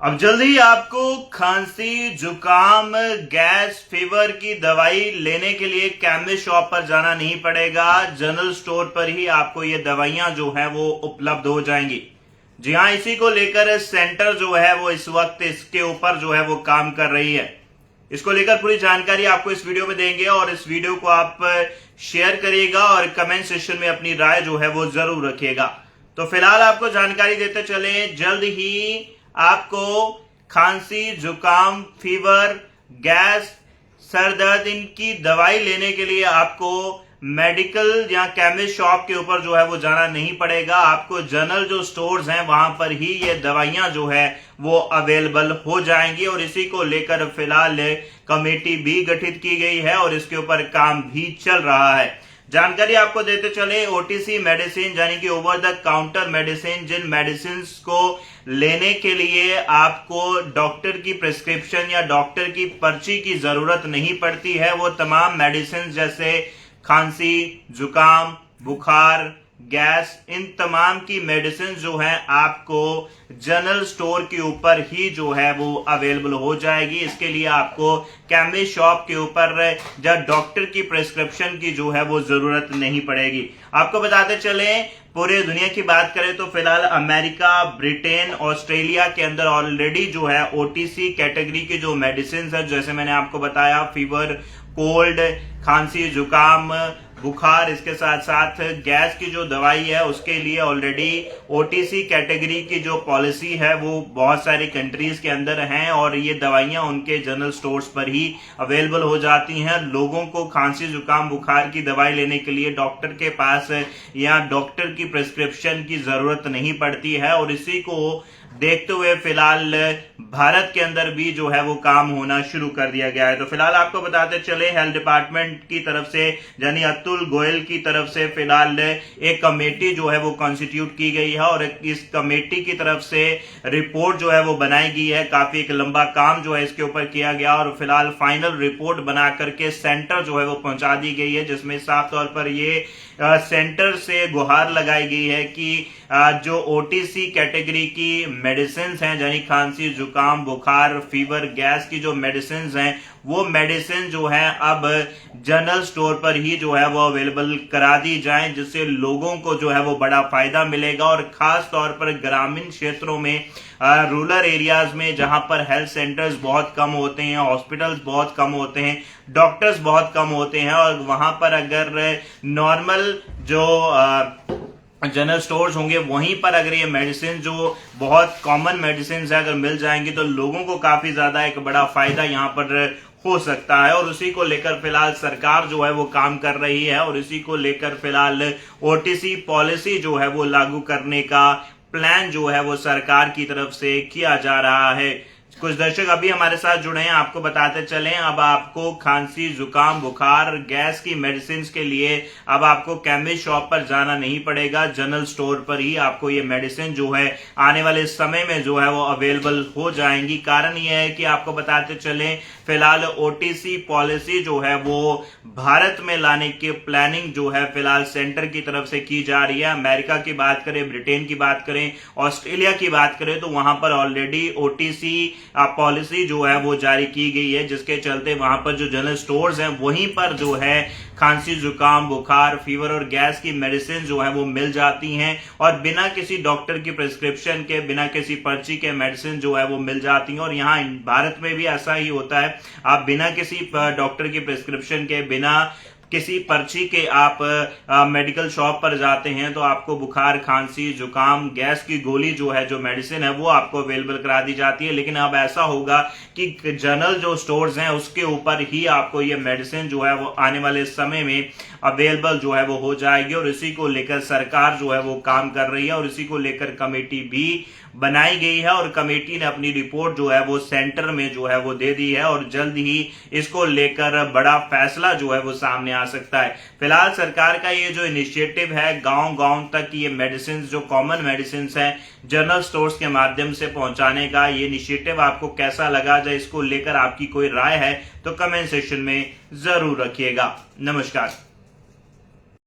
अब जल्द ही आपको खांसी, जुकाम, गैस, फीवर की दवाई लेने के लिए केमिस्ट शॉप पर जाना नहीं पड़ेगा। जनरल स्टोर पर ही आपको ये दवाइयां जो है वो उपलब्ध हो जाएंगी। जी हाँ, इसी को लेकर सेंटर जो है वो इस वक्त इसके ऊपर जो है वो काम कर रही है। इसको लेकर पूरी जानकारी आपको इस वीडियो में देंगे और इस वीडियो को आप शेयर करिएगा और कमेंट सेक्शन में अपनी राय जो है वो जरूर रखिएगा। तो फिलहाल आपको जानकारी देते चले, जल्द ही आपको खांसी, जुकाम, फीवर, गैस, सर दर्द इनकी दवाई लेने के लिए आपको मेडिकल या केमिस्ट शॉप के ऊपर जो है वो जाना नहीं पड़ेगा। आपको जनरल जो स्टोर्स हैं वहां पर ही ये दवाइयां जो है वो अवेलेबल हो जाएंगी और इसी को लेकर फिलहाल कमेटी भी गठित की गई है और इसके ऊपर काम भी चल रहा है। जानकारी आपको देते चले, ओटीसी मेडिसिन यानी कि ओवर द काउंटर मेडिसिन, जिन मेडिसिन को लेने के लिए आपको डॉक्टर की प्रिस्क्रिप्शन या डॉक्टर की पर्ची की जरूरत नहीं पड़ती है, वो तमाम मेडिसिन जैसे खांसी, जुकाम, बुखार, गैस, इन तमाम की मेडिसिन जो है आपको जनरल स्टोर के ऊपर ही जो है वो अवेलेबल हो जाएगी। इसके लिए आपको केमिस्ट शॉप के ऊपर या डॉक्टर की प्रिस्क्रिप्शन की जो है वो जरूरत नहीं पड़ेगी। आपको बताते चले, पूरे दुनिया की बात करें तो फिलहाल अमेरिका, ब्रिटेन, ऑस्ट्रेलिया के अंदर ऑलरेडी जो है ओटीसी कैटेगरी की जो मेडिसिन है, जैसे मैंने आपको बताया फीवर, कोल्ड, खांसी, जुकाम, बुखार, इसके साथ साथ गैस की जो दवाई है उसके लिए ऑलरेडी ओटीसी कैटेगरी की जो पॉलिसी है वो बहुत सारी कंट्रीज के अंदर हैं और ये दवाइयां उनके जनरल स्टोर्स पर ही अवेलेबल हो जाती हैं। लोगों को खांसी, जुकाम, बुखार की दवाई लेने के लिए डॉक्टर के पास या डॉक्टर की प्रिस्क्रिप्शन की जरूरत नहीं पड़ती है और इसी को देखते हुए फिलहाल भारत के अंदर भी जो है वो काम होना शुरू कर दिया गया है। तो फिलहाल आपको बताते चले, हेल्थ डिपार्टमेंट की तरफ से यानी अतुल गोयल की तरफ से फिलहाल एक कमेटी जो है वो कॉन्स्टिट्यूट की गई है और इस कमेटी की तरफ से रिपोर्ट जो है वो बनाई गई है। काफी एक लंबा काम जो है इसके ऊपर किया गया और फिलहाल फाइनल रिपोर्ट बना करके सेंटर जो है वो पहुंचा दी गई है, जिसमें साफ तौर पर ये सेंटर से गुहार लगाई गई है कि जो ओटीसी कैटेगरी की मेडिसिन हैं यानी खांसी, जुकाम, बुखार, फीवर, गैस की जो मेडिसिन हैं वो मेडिसिन जो है अब जनरल स्टोर पर ही जो है वो अवेलेबल करा दी जाए, जिससे लोगों को जो है वो बड़ा फायदा मिलेगा और खास तौर पर ग्रामीण क्षेत्रों में, रूरल एरियाज में जहां पर हेल्थ सेंटर्स बहुत कम होते हैं, हॉस्पिटल्स बहुत कम होते हैं, डॉक्टर्स बहुत कम होते हैं और वहां पर अगर नॉर्मल जो जनरल स्टोर्स होंगे वहीं पर अगर ये मेडिसिन जो बहुत कॉमन मेडिसिन है अगर मिल जाएंगी तो लोगों को काफी ज्यादा एक बड़ा फायदा यहाँ पर हो सकता है और उसी को लेकर फिलहाल सरकार जो है वो काम कर रही है और इसी को लेकर फिलहाल ओटीसी पॉलिसी जो है वो लागू करने का प्लान जो है वो सरकार की तरफ से किया जा रहा है। कुछ दर्शक अभी हमारे साथ जुड़े हैं, आपको बताते चलें, अब आपको खांसी, जुकाम, बुखार, गैस की मेडिसिन के लिए अब आपको केमिस्ट शॉप पर जाना नहीं पड़ेगा। जनरल स्टोर पर ही आपको ये मेडिसिन जो है आने वाले समय में जो है वो अवेलेबल हो जाएंगी। कारण यह है कि आपको बताते चलें, फिलहाल ओटीसी पॉलिसी जो है वो भारत में लाने की प्लानिंग जो है फिलहाल सेंटर की तरफ से की जा रही है। अमेरिका की बात करें, ब्रिटेन की बात करें, ऑस्ट्रेलिया की बात करें तो वहां पर ऑलरेडी ओटीसी पॉलिसी जो है वो जारी की गई है, जिसके चलते वहां पर जो जनरल स्टोर्स हैं वहीं पर जो है खांसी, जुकाम, बुखार, फीवर और गैस की मेडिसिन जो है वो मिल जाती हैं और बिना किसी डॉक्टर की प्रिस्क्रिप्शन के, बिना किसी पर्ची के मेडिसिन जो है वो मिल जाती हैं और यहाँ भारत में भी ऐसा ही होता है। आप बिना किसी डॉक्टर की प्रिस्क्रिप्शन के, बिना किसी पर्ची के आप मेडिकल शॉप पर जाते हैं तो आपको बुखार, खांसी, जुकाम, गैस की गोली जो है, जो मेडिसिन है वो आपको अवेलेबल करा दी जाती है। लेकिन अब ऐसा होगा कि जनरल जो स्टोर्स हैं उसके ऊपर ही आपको ये मेडिसिन जो है वो आने वाले समय में अवेलेबल जो है वो हो जाएगी और इसी को लेकर सरकार जो है वो काम कर रही है और इसी को लेकर कमेटी भी बनाई गई है और कमेटी ने अपनी रिपोर्ट जो है वो सेंटर में जो है वो दे दी है और जल्द ही इसको लेकर बड़ा फैसला जो है वो सामने आ सकता है। फिलहाल सरकार का ये जो इनिशिएटिव है गांव-गांव तक ये मेडिसिन, जो कॉमन मेडिसिन है, जनरल स्टोर्स के माध्यम से पहुंचाने का ये इनिशिएटिव आपको कैसा लगा, या इसको लेकर आपकी कोई राय है तो कमेंट सेक्शन में जरूर रखिएगा। नमस्कार।